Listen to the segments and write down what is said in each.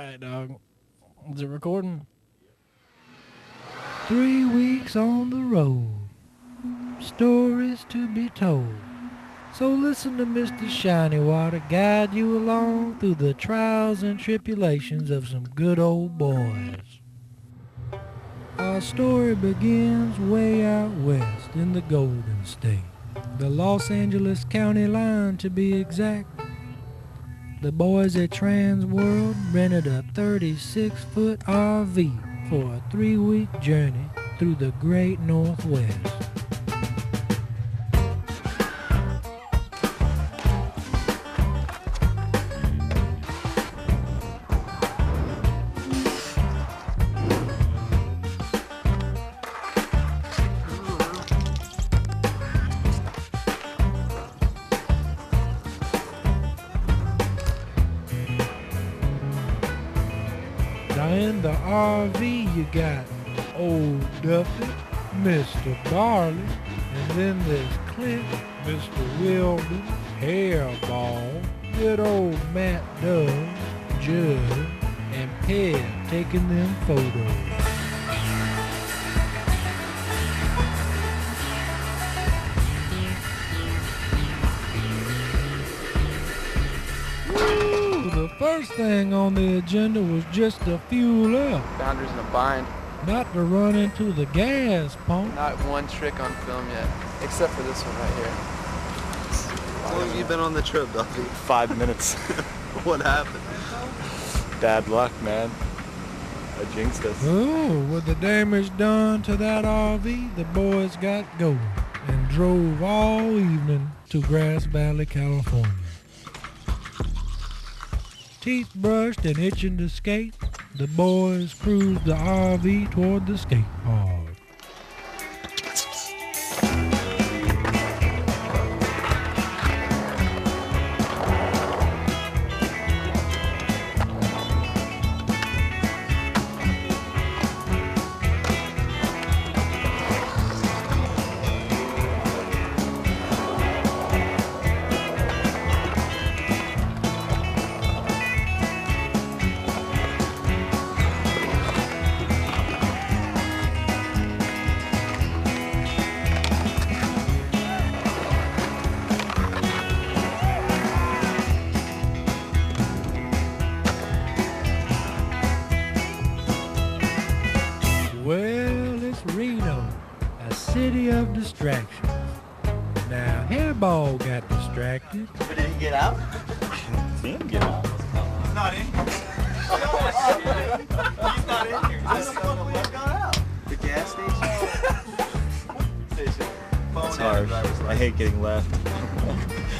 right, dog. Is it recording? 3 weeks on the road, stories to be told. So listen to Mr. Shinywater guide you along through the trials and tribulations of some good old boys. Our story begins way out west in the Golden State, the Los Angeles County line to be exact. The boys at Transworld rented a 36-foot RV for a 3-week journey through the great Northwest. Now in the RV you got Old Duffy, Mr. Barley, and then there's Clint, Mr. Wilbur, Hairball, good old Matt Dove, Judd, and Ped taking them photos. The first thing on the agenda was just to fuel up. Boundaries in a bind. Not to run into the gas pump. Not one trick on film yet, except for this one right here. How long have you been on the trip, Duffy? 5 minutes. What happened? Bad luck, man. I jinxed us. Oh, with the damage done to that RV, the boys got going and drove all evening to Grass Valley, California. Teeth brushed and itching to skate, the boys cruised the RV toward the skate park. Well, it's Reno, a city of distractions. Now, Hairball got distracted. But did he get out? See him get out. He's not in here. He's not in here. How the fuck we have got out? The gas station. It's hard. I hate getting left.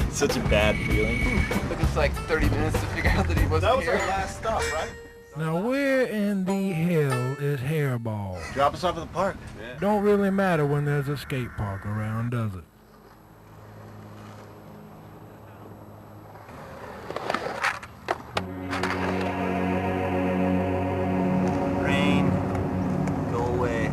It's such a bad feeling. Took us like 30 minutes to figure out that he wasn't That was here. our last stop, right? Now, where in the hell is Hairball? Drop us off at the park. Yeah. Don't really matter when there's a skate park around, does it? Rain, go away.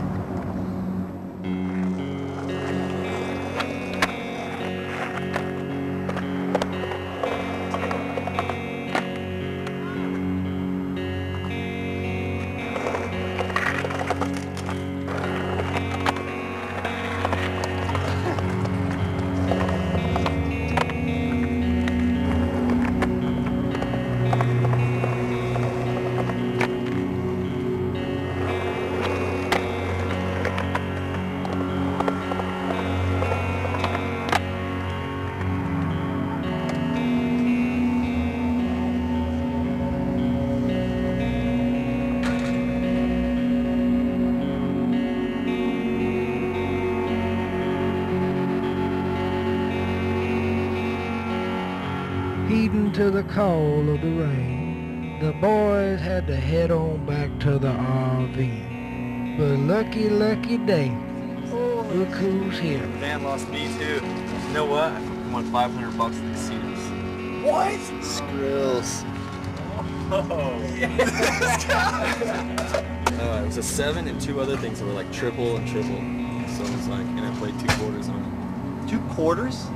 Heeding to the call of the rain, the boys had to head on back to the RV. But lucky day, look who's here. Van lost me too. You know what? I won $500 at the casinos. What? Skrills. Oh. It was a 7 and 2 other things that were like triple and triple. So it's like, and I played 2 quarters on it. 2 quarters?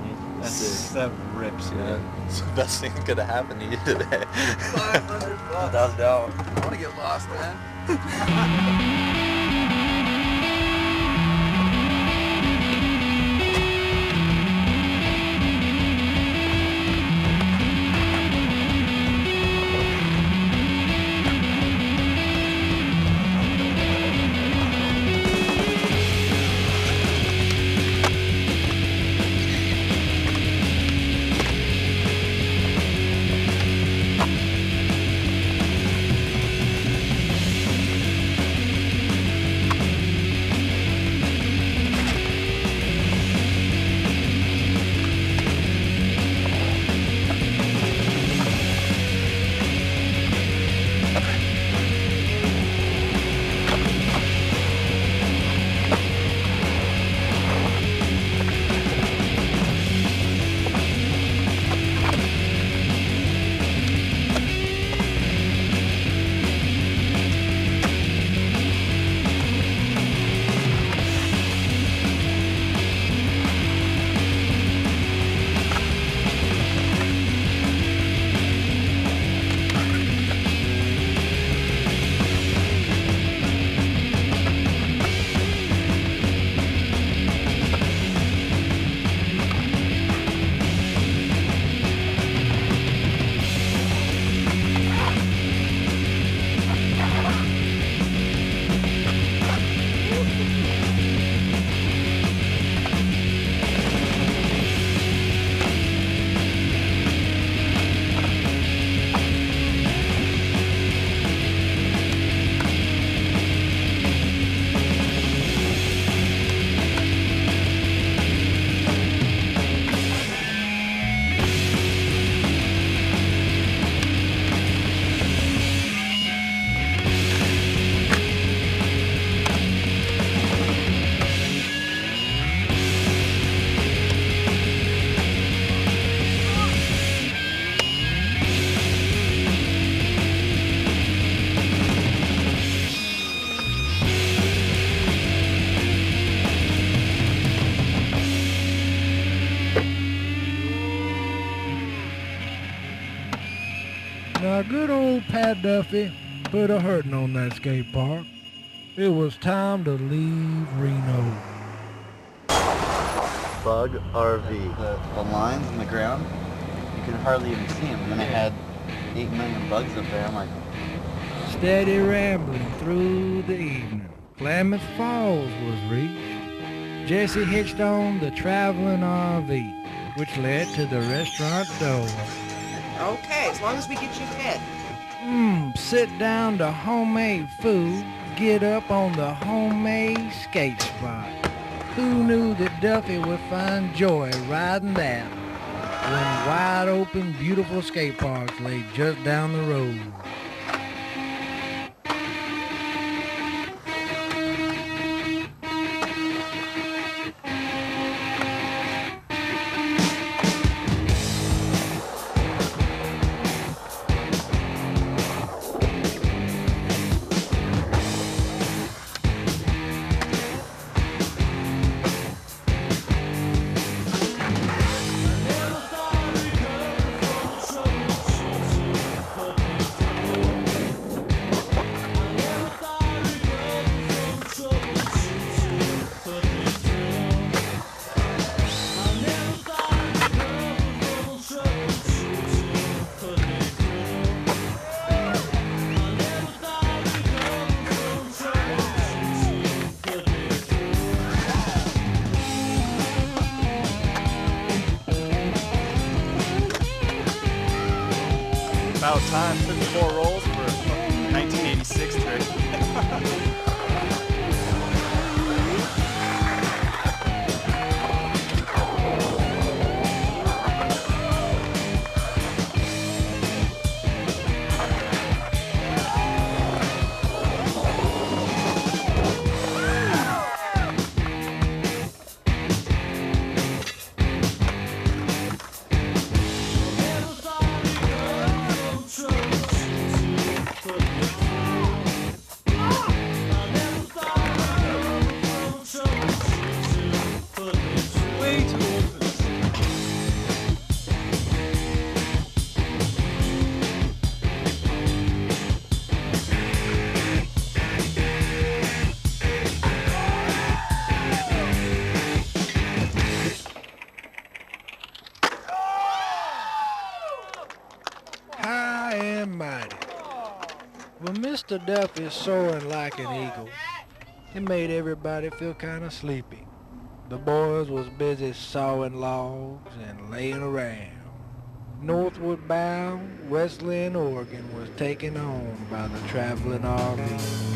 That rips, man. It's the best thing that could have happened to you today. 500 bucks. Without a doubt. I want to get lost, man. Now, good old Pat Duffy put a hurting on that skate park. It was time to leave Reno. Bug RV. The lines in the ground, you can hardly even see them. And then I had 8 million bugs up there. I'm like, Steady rambling through the evening, Klamath Falls was reached. Jesse hitched on the traveling RV, which led to the restaurant door. Okay, as long as we get you fed. Sit down to homemade food, get up on the homemade skate spot. Who knew that Duffy would find joy riding that when wide open, beautiful skate parks lay just down the road? About time. Took 4 rolls for a 1986 trick. Well, Mr. Duffy soaring like an eagle. It made everybody feel kind of sleepy. The boys was busy sawing logs and laying around. Northward bound, Wesleyan, Oregon was taken on by the traveling RV.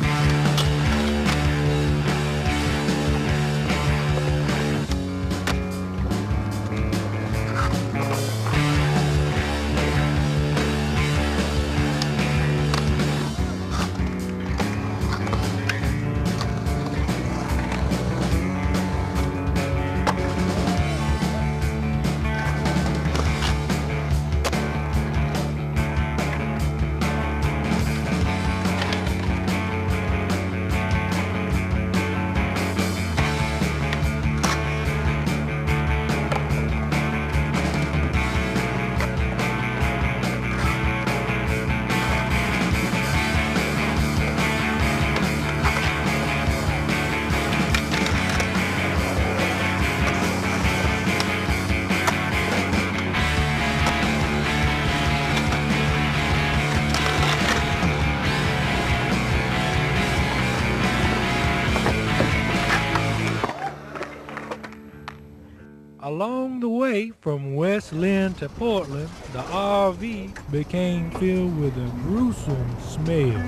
Along the way from West Lynn to Portland, the RV became filled with a gruesome smell.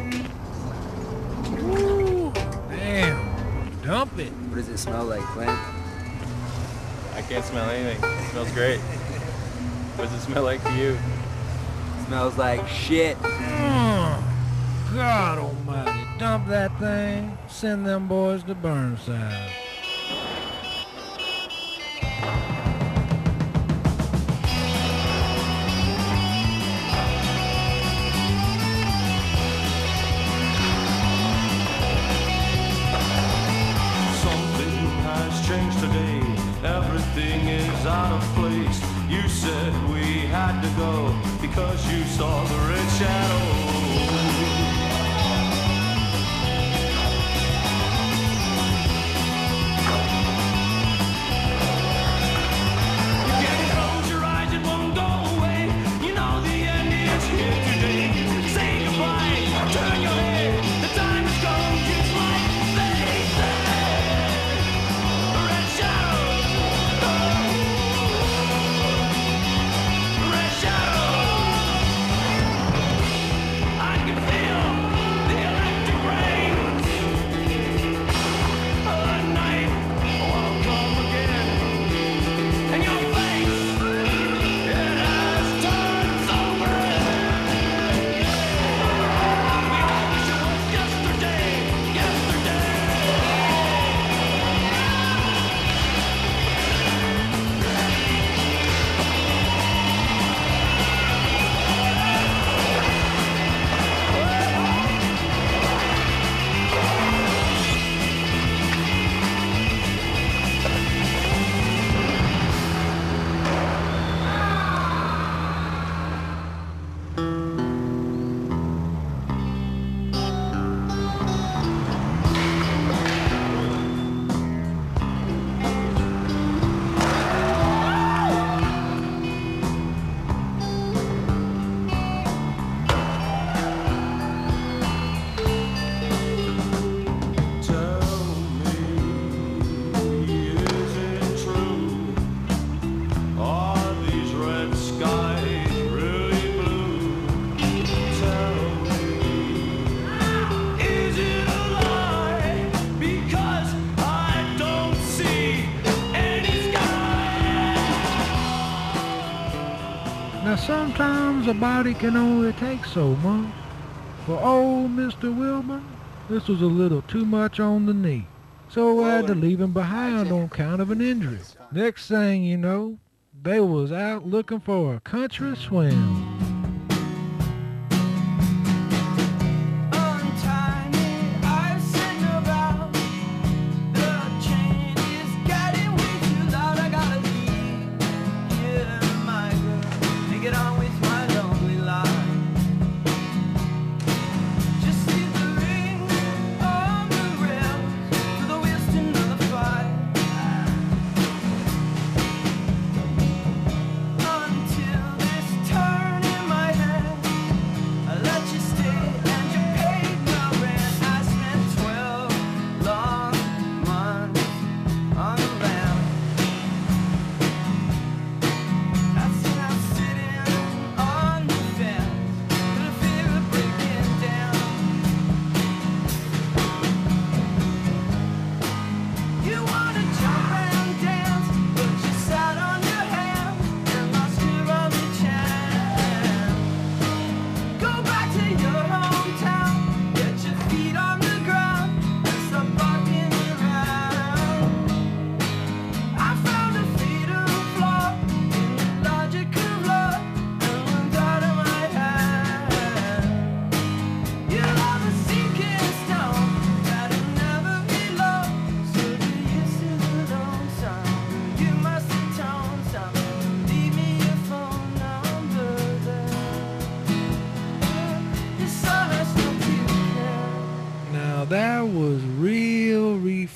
Woo! Damn! Dump it! What does it smell like, Clint? I can't smell anything. It smells great. What does it smell like to you? It smells like shit. God almighty, dump that thing. Send them boys to Burnside. Today, everything is out of place. You said we had to go because you saw the red shadow. Now sometimes a body can only take so much. For old Mr. Wilburn, this was a little too much on the knee. So I had to leave him behind on account of an injury. Next thing you know, they was out looking for a country swim. Until this turn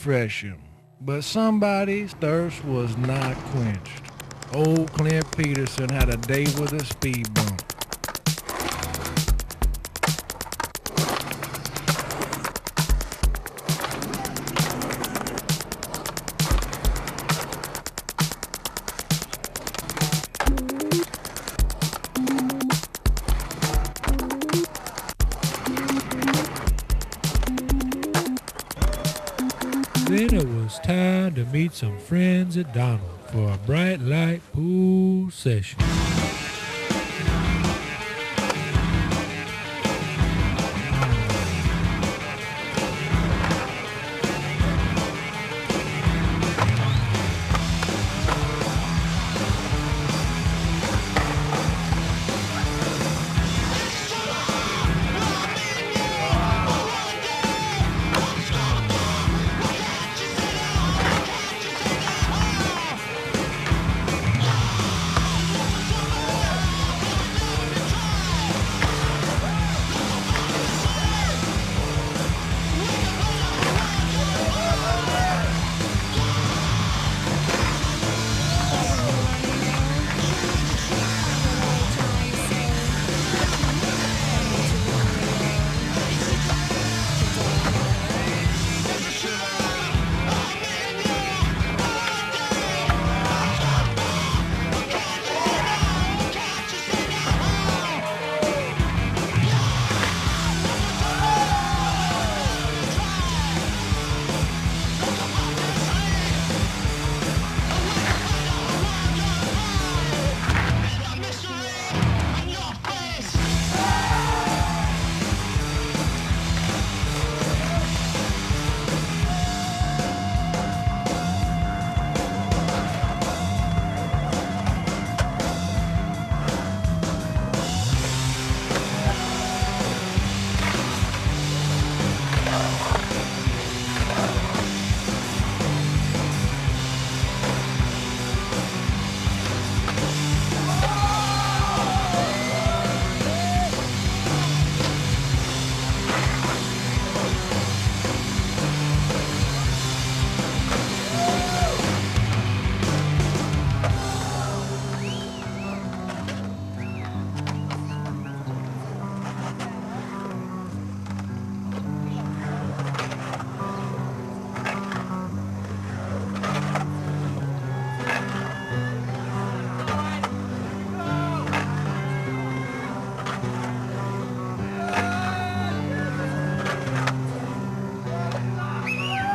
refresh him, but somebody's thirst was not quenched. Old Clint Peterson had a day with a speed bump. Then it was time to meet some friends at Donald for a bright light pool session.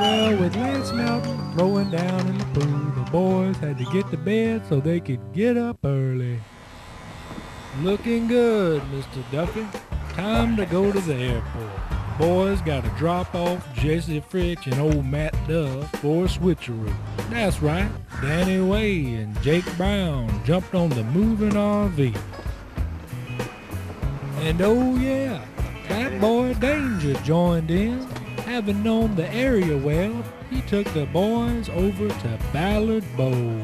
Well, with Lance Mountain throwing down in the pool, the boys had to get to bed so they could get up early. Looking good, Mr. Duffy. Time to go to the airport. Boys gotta drop off Jesse Fritch and old Matt Duff for a switcheroo. That's right, Danny Way and Jake Brown jumped on the moving RV. And oh yeah, that boy Danger joined in. Having known the area well, he took the boys over to Ballard Bowl.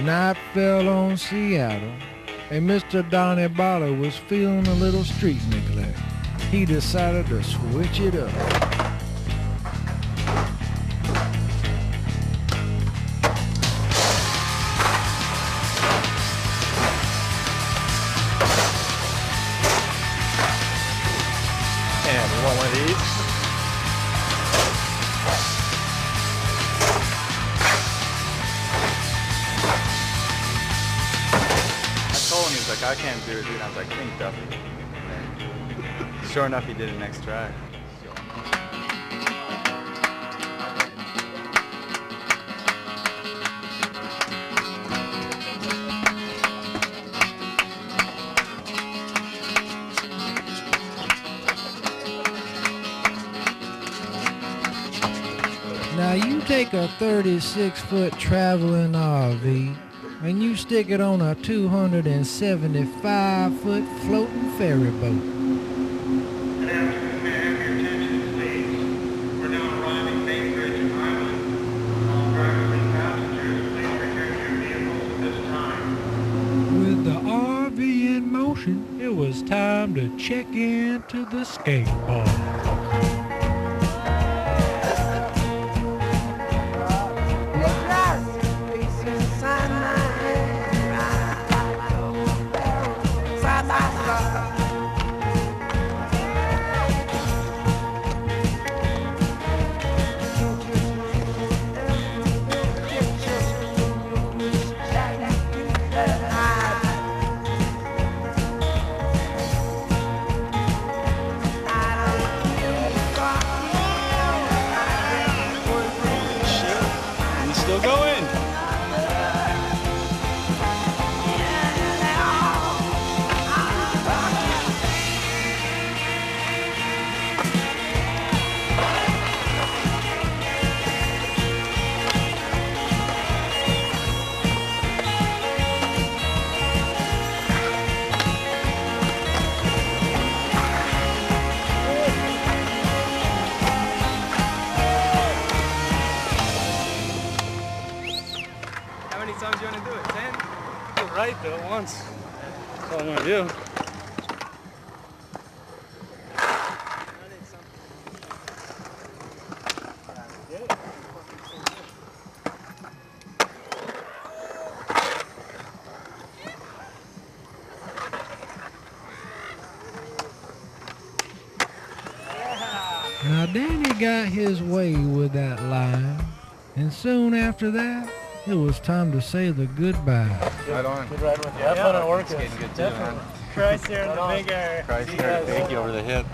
Night fell on Seattle, and Mr. Donnie Barlow was feeling a little street neglect. He decided to switch it up. And one of these. I told him, he was like, I can't do it, dude. I was like, think Duffy. Sure enough, he did it next track. Now you take a 36-foot traveling RV and you stick it on a 275-foot floating ferry boat. With the RV in motion, it was time to check into the skate park. Still going. How many times do you want to do it? 10? You're right, though, once. That's all I'm going to do. Now Danny got his way with that line, and soon after that, it was time to say the goodbye. Right on. Good ride with you. Have fun at work. It's getting good too, man. Christ here in the big area. Christ here, thank you over the hip.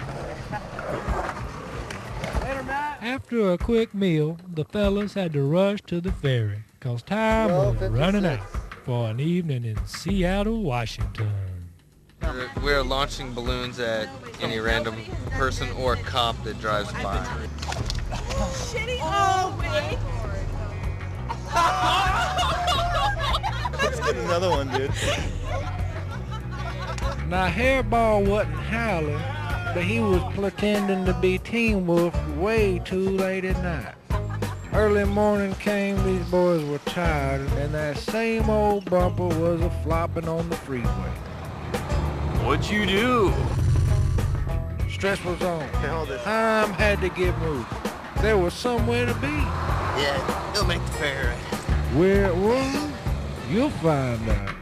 Later, Matt. After a quick meal, the fellas had to rush to the ferry, 'cause time was running out for an evening in Seattle, Washington. We're launching balloons at any random person or cop that drives by. Shitty old me. Let's get another one, dude. Now Hairball wasn't howling, but he was pretending to be Teen Wolf way too late at night. Early morning came, these boys were tired, and that same old bumper was a-flopping on the freeway. What'd you do? Stress was on. Time had to get moving. There was somewhere to be. Yeah, it'll make the ferry. Where it was, you'll find out.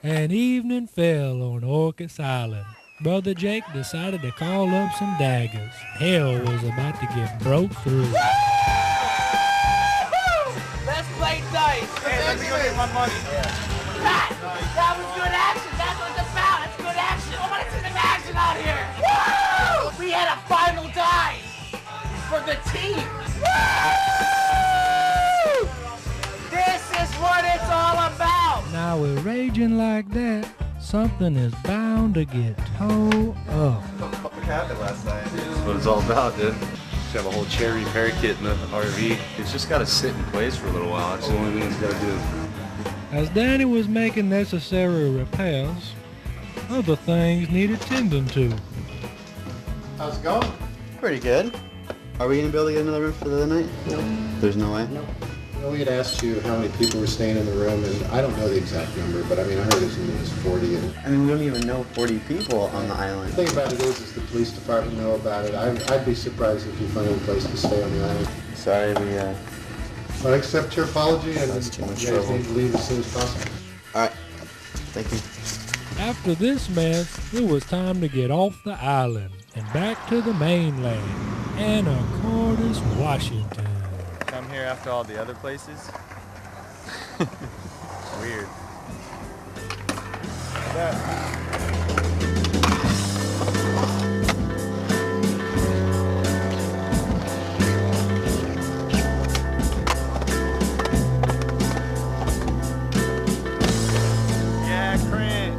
and evening fell on Orcas Island. Brother Jake decided to call up some daggers. Hell was about to get broke through. Let's play dice. Hey, let me go get my money. That was good action. That's what it's about. It's good action. I want to see some action out here. Woo! We had a final dice for the team. Woo! This is what it's all about. Now with raging like that, something is bound to get towed up. What happened last night? That's what it's all about, dude. Just have a whole chair repair kit in the RV. It's just got to sit in place for a little while. That's the only thing it's got to do. As Danny was making necessary repairs, other things needed tending to. How's it going? Pretty good. Are we gonna be able to get another room for the night? No. There's no way? No. Well, we had asked you how many people were staying in the room, and I don't know the exact number, but I mean, I heard as many as 40. And I mean, we don't even know 40 people on the island. the thing about it is the police department know about it. I'd be surprised if you find a place to stay on the island. Sorry, But I accept your apology, and That's too much you guys trouble. need to leave as soon as possible. Alright. Thank you. After this mess, it was time to get off the island and back to the mainland, Anacortes, Washington. Come here after all the other places. Weird. Yeah, Crant.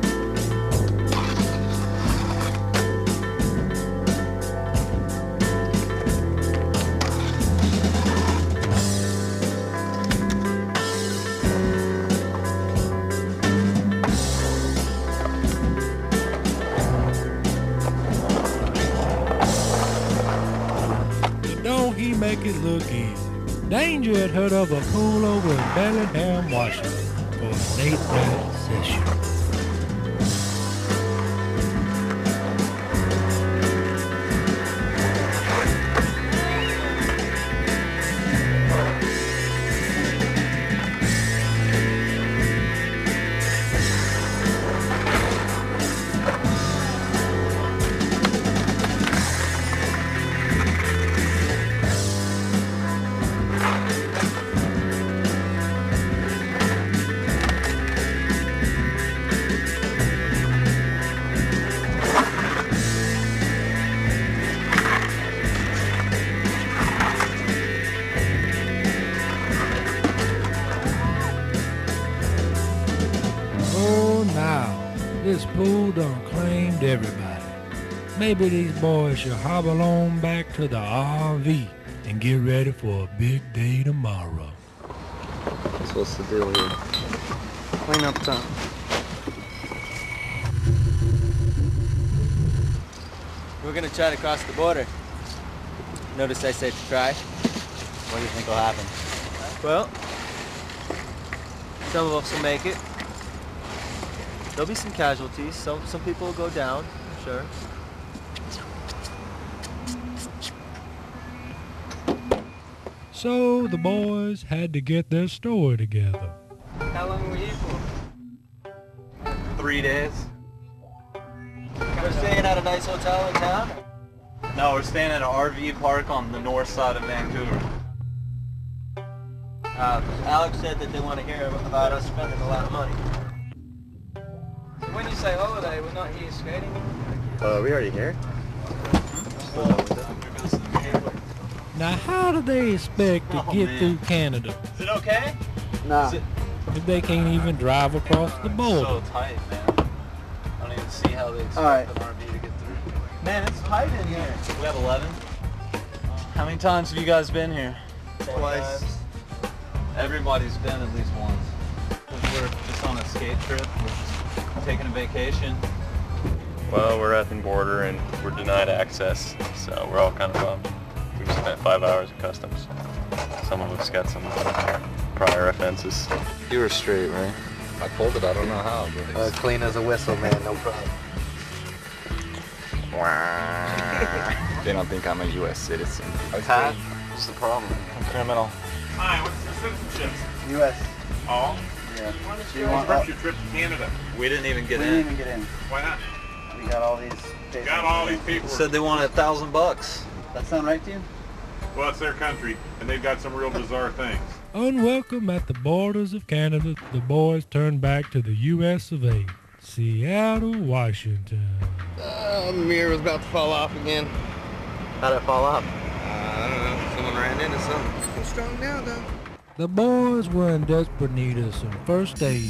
Don't he make it look easy? Danger had heard of a pool over in Bellingham, Washington for a late night session. Oh, now, this pool done claimed everybody. Maybe these boys should hobble on back to the RV and get ready for a big day tomorrow. So what's the deal here? Clean up time. We're gonna try to cross the border. Notice I said try. What do you think will happen? Well, some of us will make it. There'll be some casualties. Some people will go down, I'm sure. So the boys had to get their story together. How long were you for? 3 days. We're staying at a nice hotel in town? No, we're staying at an RV park on the north side of Vancouver. Alex said that they want to hear about us spending a lot of money. So when you say holiday, we're not here skating? Are we already here? Now how do they expect to get through Canada Is it okay? Nah. if they can't even drive across the border? So tight, man. I don't even see how they expect Alright. an RV to get through. Man, it's tight in here. We have 11. How many times have you guys been here? Twice. Everybody's been at least once. We're just on a skate trip. We're just taking a vacation. Well, we're at the border and we're denied access, so we're all kind of bummed. We spent 5 hours at customs. Some of us got some prior offenses. You were straight, right? I pulled it. I don't know how, but Clean as a whistle, man. No problem. they don't think I'm a U.S. citizen. Huh? What's the problem? I'm criminal. Hi, what's your citizenship? U.S. Oh? Yeah. Do you want What's your trip to Canada? We didn't even get We in. didn't even get in. Why not? We got all these papers. Got all these people. Said they wanted $1,000. That sound right to you? Well, it's their country, and they've got some real bizarre things. Unwelcome at the borders of Canada, the boys turned back to the U.S. of A. Seattle, Washington. The mirror was about to fall off again. How'd it fall off? I don't know. Someone ran into something. It's still strong now, though. The boys were in desperate need of some first aid,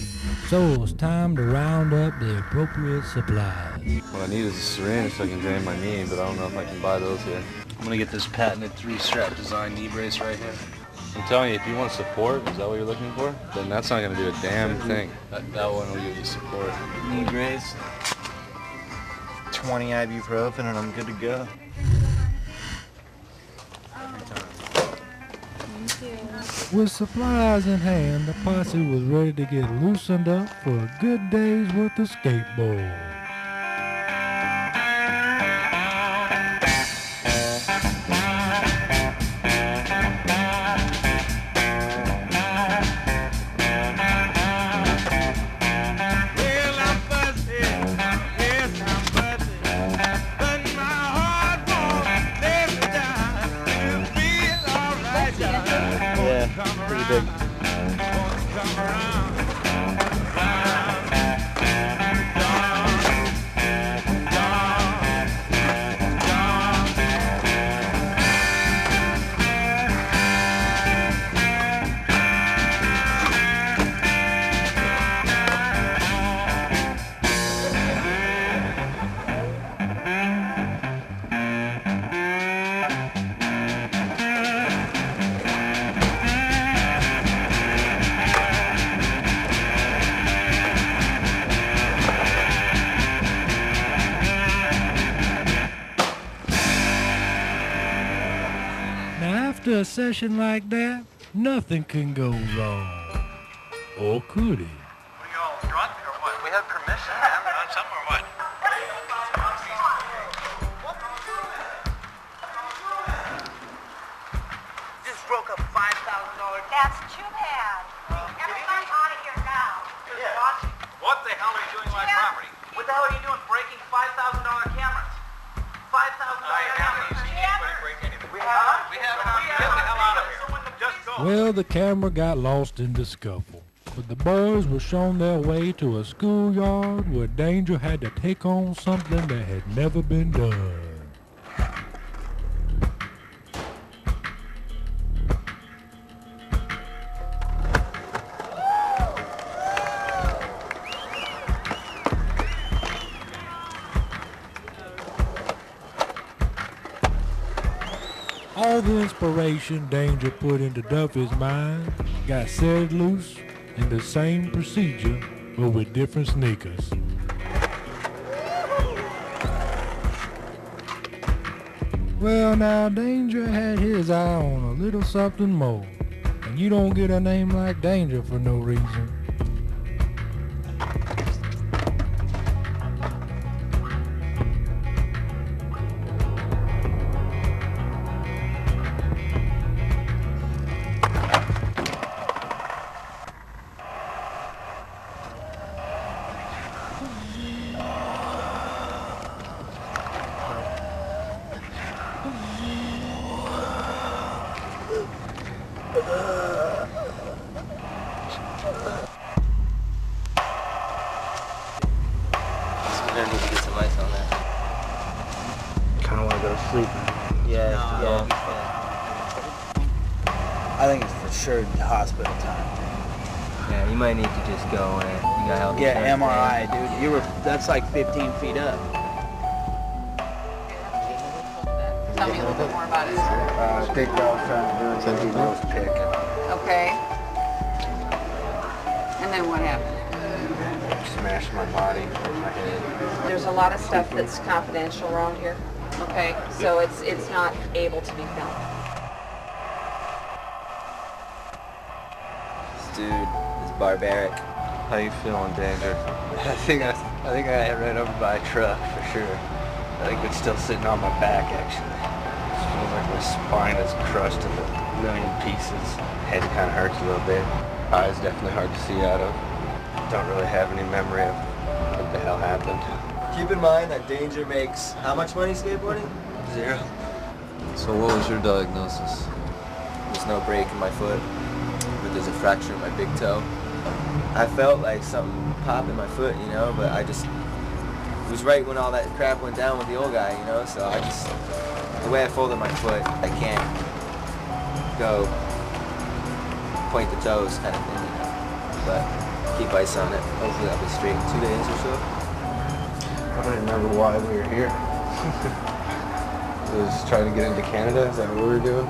so it was time to round up the appropriate supplies. What I need is a syringe so I can drain my knee, but I don't know if I can buy those here. I'm gonna get this patented 3-strap design knee brace right here. I'm telling you, if you want support, is that what you're looking for? Then that's not gonna do a damn thing. That one will give you support. Knee brace. 20 ibuprofen and I'm good to go. With supplies in hand, the posse was ready to get loosened up for a good day's worth of skateboard. Pretty big. After a session like that, nothing can go wrong. Or could it? Are you all drunk or what? We have permission, man. We're on something or what? Just broke a $5,000. That's too bad. Everybody out of here now. What the hell are you doing on my property? What the hell are you doing breaking $5,000 cameras? $5,000 cameras. We haven't. Get the hell out of here. Just go. Well, the camera got lost in the scuffle, but the boys were shown their way to a schoolyard where Danger had to take on something that had never been done. All the inspiration Danger put into Duffy's mind got set loose in the same procedure, but with different sneakers. Well, now Danger had his eye on a little something more, and you don't get a name like Danger for no reason. I need to get some ice on that. Kind of want to go to sleep. Yeah, No. I think it's for sure hospital time. Yeah, you might need to just go and you got help. Yeah, MRI, dude. That's like 15 feet up. Tell me a little bit more about it. Pick I was trying to do it, said he knows pick. Okay. And then what happened? Smashed my body, my head. There's a lot of stuff that's confidential around here. Okay, so it's not able to be filmed. This dude is barbaric. How you feeling, Danger? I think I got ran over by a truck for sure. I think it's still sitting on my back actually. It feels like my spine is crushed into a million pieces. Head kind of hurts a little bit. Eyes definitely hard to see out of. don't really have any memory of what the hell happened. Keep in mind that danger makes how much money skateboarding? 0. So what was your diagnosis? There's no break in my foot, but there's a fracture in my big toe. I felt like something pop in my foot, you know, but it was right when all that crap went down with the old guy, you know, so the way I folded my foot, I can't go point the toes kind of thing, you know, but keep ice on it. Hopefully I'll be straight in 2 days or so. I don't remember why we were here. It was trying to get into Canada, is that what we were doing?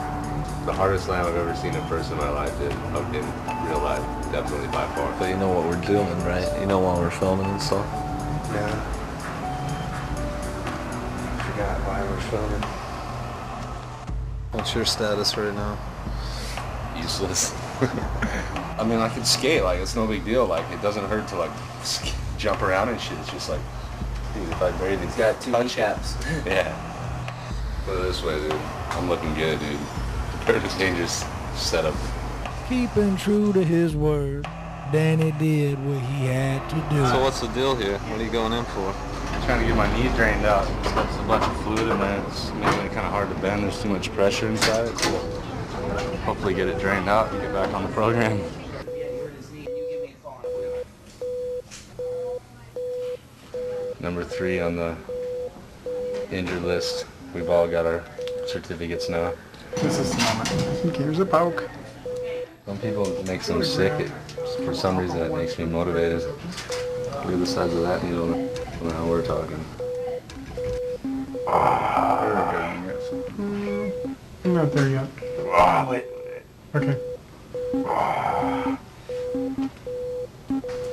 The hardest land I've ever seen in person in my life, dude. In real life, definitely by far. But you know what we're doing, right? You know why we're filming and stuff? Yeah. Forgot why we're filming. What's your status right now? Useless. I mean, I can skate, like, it's no big deal. Like, it doesn't hurt to, like, jump around and shit. It's just like, dude, if I breathe, He's got 2 kneecaps. Yeah. Put it this way, dude. I'm looking good, dude. Perfect dangerous setup. Keeping true to his word, Danny did what he had to do. So what's the deal here? What are you going in for? I'm trying to get my knee drained out. There's a bunch of fluid in there. It's making it kind of hard to bend. There's too much pressure inside it. So hopefully get it drained out and get back on the program. Number 3 on the injured list. We've all got our certificates now. This is the moment. Here's a poke. Some people it makes them sick. For some reason it makes me motivated. Look at the size of that needle. Now we're talking. I'm not there yet. Wait. Okay.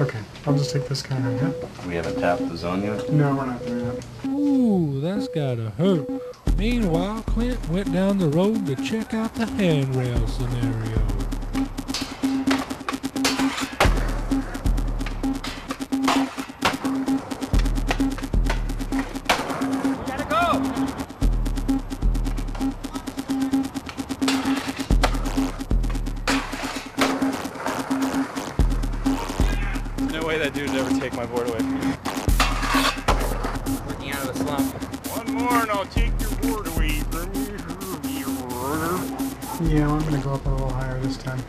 Okay, I'll just take this guy right here. We haven't tapped the zone yet? No, we're not there yet. Ooh, that's gotta hurt. Meanwhile, Clint went down the road to check out the handrail scenario. No way that dude would ever take my board away from me. Working out of a slump. One more and I'll take your board away from you. Yeah, I'm gonna go up a little higher this time.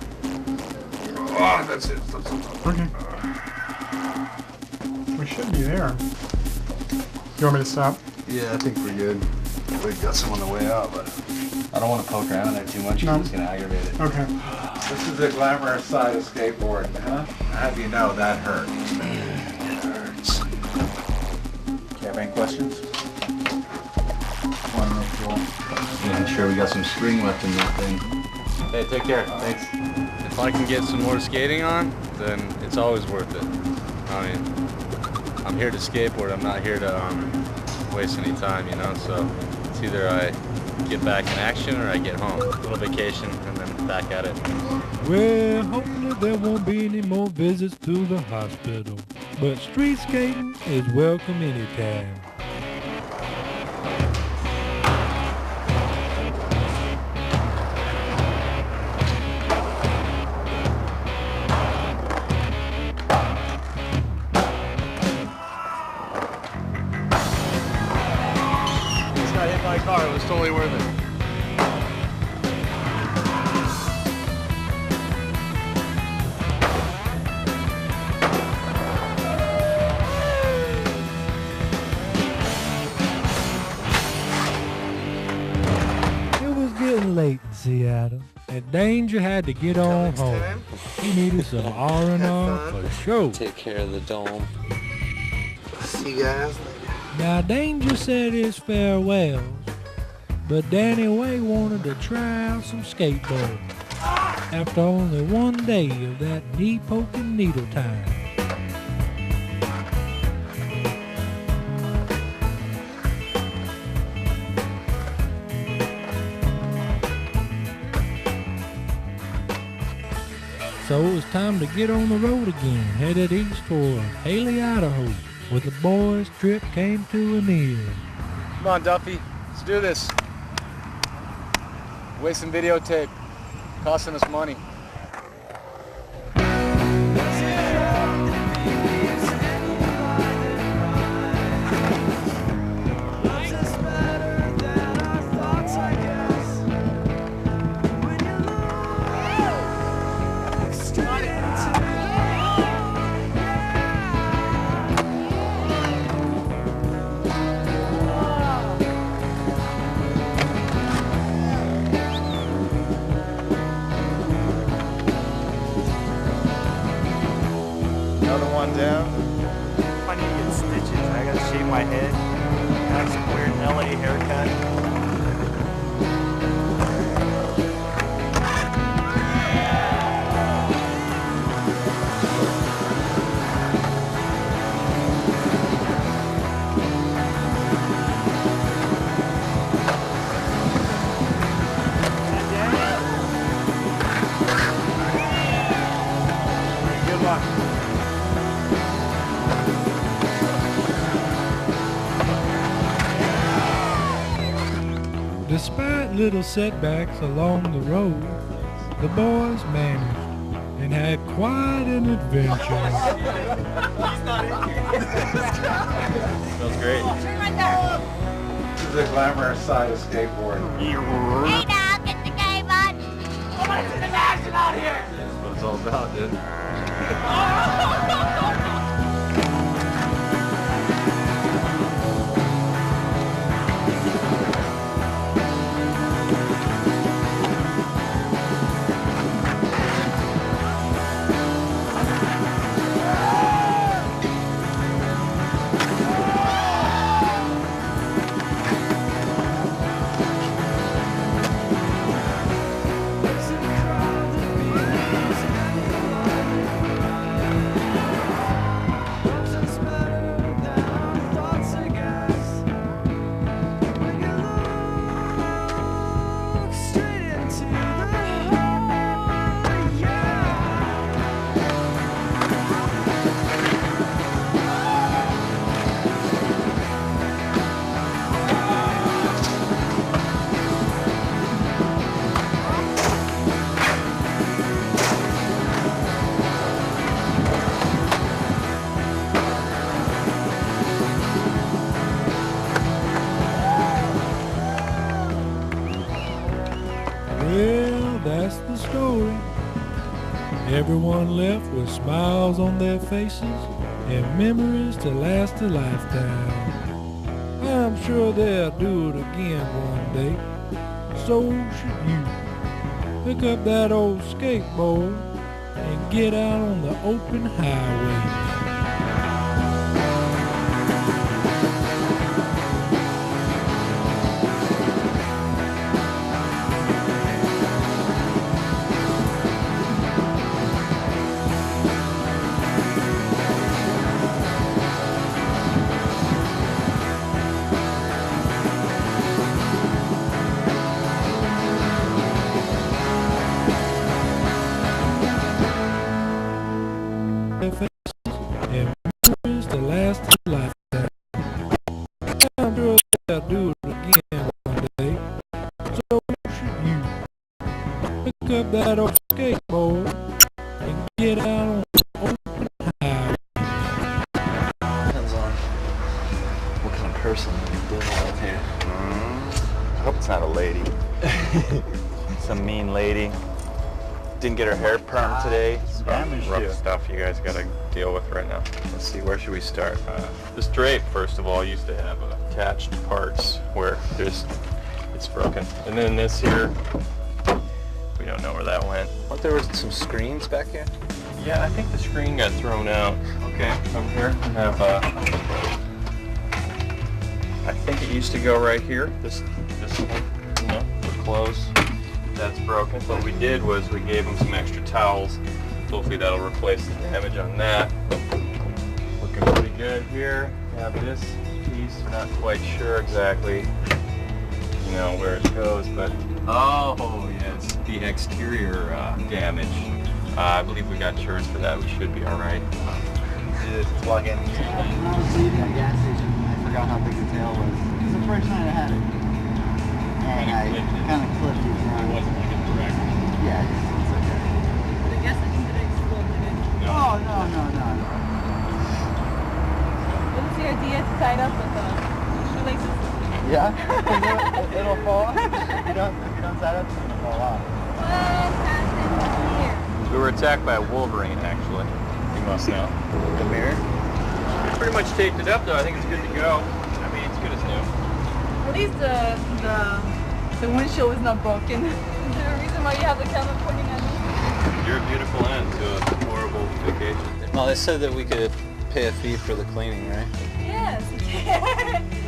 Oh, that's it. Okay. We should be there. You want me to stop? Yeah, I think we're good. We've got some on the way out, but I don't want to poke around in there too much. No. It's going to aggravate it. Okay. This is the glamorous side of skateboarding, huh? How do you know that hurts? It hurts. Do you have any questions? Yeah, I'm sure we got some spring left in that thing. Hey, take care. Thanks. If I can get some more skating on, then it's always worth it. I mean, I'm here to skateboard. I'm not here to waste any time, you know, so it's either I get back in action or I get home. A little vacation and then back at it. Well, hopefully there won't be any more visits to the hospital. But street skating is welcome anytime. This guy hit my car. It was totally worth it. It was getting late in Seattle, and Danger had to get on home. He needed some R&R for sure. Take care of the dome. See you guys later. Now Danger said his farewells, but Danny Way wanted to try out some skateboarding after only one day of that knee-poking needle time. So it was time to get on the road again, headed east for Haley, Idaho, where the boys' trip came to an end. Come on, Duffy. Let's do this. Wasting videotape. Costing us money. stitches. I gotta shave my head. I have some weird LA haircut. Despite little setbacks along the road, the boys managed and had quite an adventure. Smells great. This is the glamorous side of skateboarding. Hey now, get the game on. I want to see the action out here. That's what it's all about, dude. Well, that's the story. Everyone left with smiles on their faces and memories to last a lifetime. I'm sure they'll do it again one day. So should you. Pick up that old skateboard and get out on the open highway. And memories to last a lifetime. I'm sure they'll do it again one day. So should you. Pick up that old skateboard and get out on the open highway. Depends on what kind of person you're dealing with here. I hope it's not a lady. Some mean lady. Didn't get her hair permed today. Rough stuff you guys gotta deal with right now. Let's see, where should we start? This drape, first of all, used to have attached parts where it's broken. And then this here, we don't know where that went. Aren't there some screens back here? Yeah, I think the screen got thrown out. Okay, over here we have, I think it used to go right here. This one, you know, for clothes. That's broken. What we did was we gave them some extra towels. Hopefully that'll replace the damage on that. Looking pretty good here. We have this piece. We're not quite sure exactly, you know, where it goes, but oh yes, the exterior damage. I believe we got insurance for that. We should be all right. Just plug in. When I was leaving that gas station, I forgot how big the tail was. It was the first night I had it. And I kind of clipped it around. It wasn't like a direct. Yeah, it's okay. I guess it's gonna explode again. No. Oh, no. What is your idea to tie it up with shoelaces? Yeah, it'll fall. If you don't tie it up, it's gonna fall off. What happened here? We were attacked by a wolverine, actually. You must know. The mirror? Pretty much taped it up, though. I think it's good to go. I mean, it's good as new. At least the windshield is not broken. Is there a reason why you have the camera pointing at me? You're a beautiful end to a horrible vacation. Well, they said that we could pay a fee for the cleaning, right? Yes.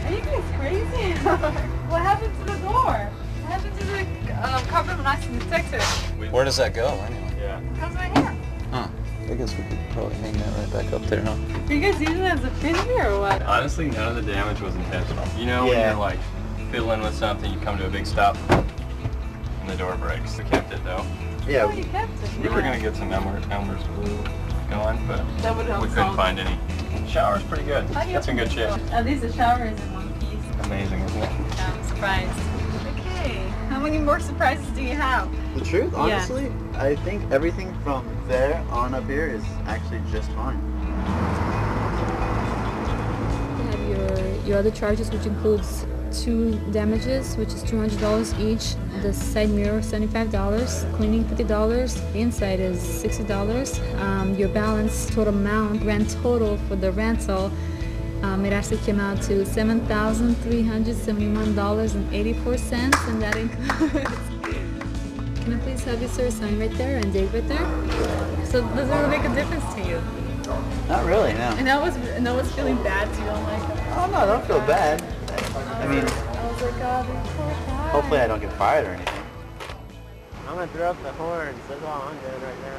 Are you guys crazy? What happened to the door? What happened to the carpet when I detector? Where does that go anyway? Yeah. How's my hair? Huh. I guess we could probably hang that right back up there, huh? Are you guys using it as a finger or what? Honestly, none of the damage was intentional. You know, when you're like fiddling with something, you come to a big stop, and the door breaks. We kept it though. Yeah. Oh, you kept it. We were gonna get some Elmer's glue going, but That would help we couldn't solve find any. Shower's pretty good. That's in good shape. At least the shower is in one piece. Amazing, isn't it? I'm surprised. Okay. How many more surprises do you have? The truth, Yeah. honestly, I think everything from there on up here is actually just fine. You have your other charges, which includes 2 damages, which is $200 each. The side mirror, $75. Cleaning, $50. The inside is $60. Your balance total amount, grand total for the rental, it actually came out to $7,371.84, and that includes. Can I please have you, sir, sign right there and date right there? So does it really make a difference to you? Not really, no. And I was feeling bad too. I'm like, Oh no, don't feel bad. I mean, I was like, oh, they poor guy. hopefully I don't get fired or anything. I'm gonna throw up the horns. That's all I'm doing right now.